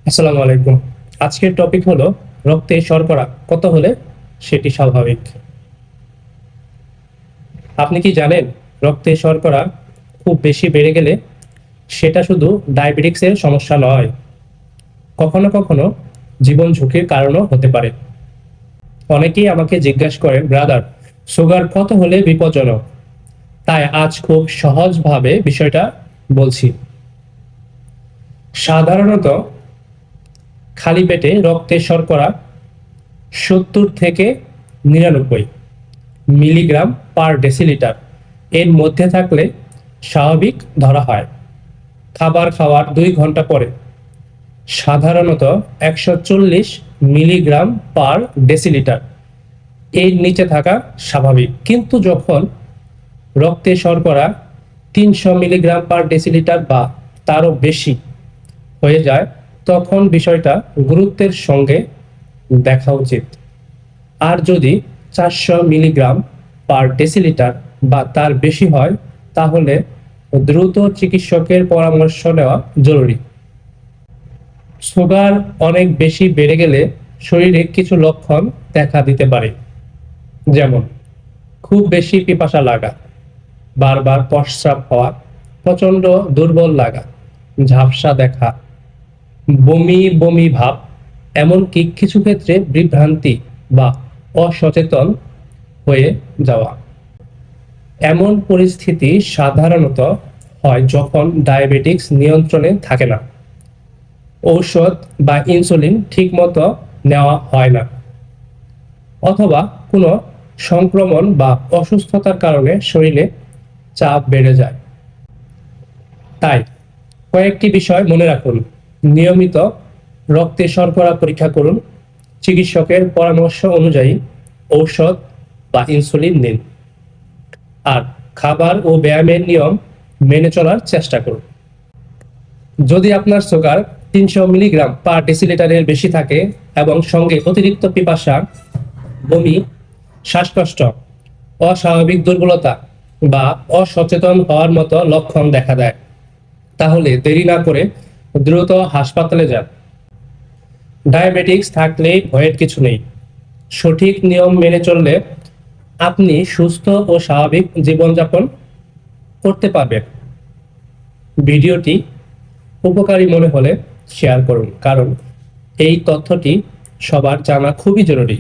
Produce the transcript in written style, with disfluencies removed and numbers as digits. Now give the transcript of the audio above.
আসসালামু আলাইকুম। আজকের টপিক হলো রক্তে শর্করা কত হলে সেটি স্বাভাবিক। আপনি কি জানেন রক্তে শর্করা খুব বেশি বেড়ে গেলে সেটা শুধু ডায়াবেটিক্সের সমস্যা নয়, কখনো কখনো জীবন ঝুঁকির কারণও হতে পারে। অনেকেই আমাকে জিজ্ঞাসা করেন, ব্রাদার, সুগার কত হলে বিপজ্জনক? তাই আজ খুব সহজভাবে বিষয়টা বলছি। সাধারণত খালি পেটে রক্তে শর্করা 70 থেকে 99 মিলিগ্রাম পার ডেসিলিটার এর মধ্যে থাকলে স্বাভাবিক ধরা হয়। খাবার খাওয়ার 2 ঘন্টা পরে সাধারণত 140 মিলিগ্রাম পার ডেসিলিটার এর নিচে থাকা স্বাভাবিক। কিন্তু যখন রক্তে শর্করা 300 মিলিগ্রাম পার ডেসিলিটার বা তারও বেশি হয়ে যায়, তখন বিষয়টা গুরুত্বের সঙ্গে দেখা উচিত। আর যদি 400 মিলিগ্রাম পার ডেসিলিটার বা তার বেশি হয়, তাহলে দ্রুত চিকিৎসকের পরামর্শ নেওয়া জরুরি। সুগার অনেক বেশি বেড়ে গেলে শরীরে কিছু লক্ষণ দেখা দিতে পারে, যেমন খুব বেশি পিপাসা লাগা, বারবার প্রস্রাব হওয়া, প্রচন্ড দুর্বল লাগা, ঝাপসা দেখা, বমি বমি ভাব, এমনকি কিছু ক্ষেত্রে বিভ্রান্তি বা অসচেতন হয়ে যাওয়া। এমন পরিস্থিতি সাধারণত হয় যখন ডায়াবেটিক্স নিয়ন্ত্রণে থাকে না, ঔষধ বা ইনসুলিন ঠিকমতো নেওয়া হয় না, অথবা কোনো সংক্রমণ বা অসুস্থতার কারণে শরীরে চাপ বেড়ে যায়। তাই কয়েকটি বিষয় মনে রাখুন: নিয়মিত রক্তে শর্করা পরীক্ষা করুন, চিকিৎসকের পরামর্শ অনুযায়ী ঔষধ বা ইনসুলিন নিন, আর খাবার ও ব্যায়ামের নিয়ম মেনে চলার চেষ্টা করুন। যদি আপনার সুগার 300 মিলিগ্রাম পার ডেসিলিটারের বেশি থাকে এবং সঙ্গে অতিরিক্ত পিপাসা, বমি, শ্বাসকষ্ট, অস্বাভাবিক দুর্বলতা বা অসচেতন হওয়ার মতো লক্ষণ দেখা দেয়, তাহলে দেরি না করে দ্রুত হাসপাতালে যান। ডায়াবেটিক্স থাকলে ভয়ের কিছু নেই। সঠিক নিয়ম মেনে চললে আপনি সুস্থ ও স্বাভাবিক জীবনযাপন করতে পারবেন। ভিডিওটি উপকারী মনে হলে শেয়ার করুন, কারণ এই তথ্যটি সবার জানা খুবই জরুরি।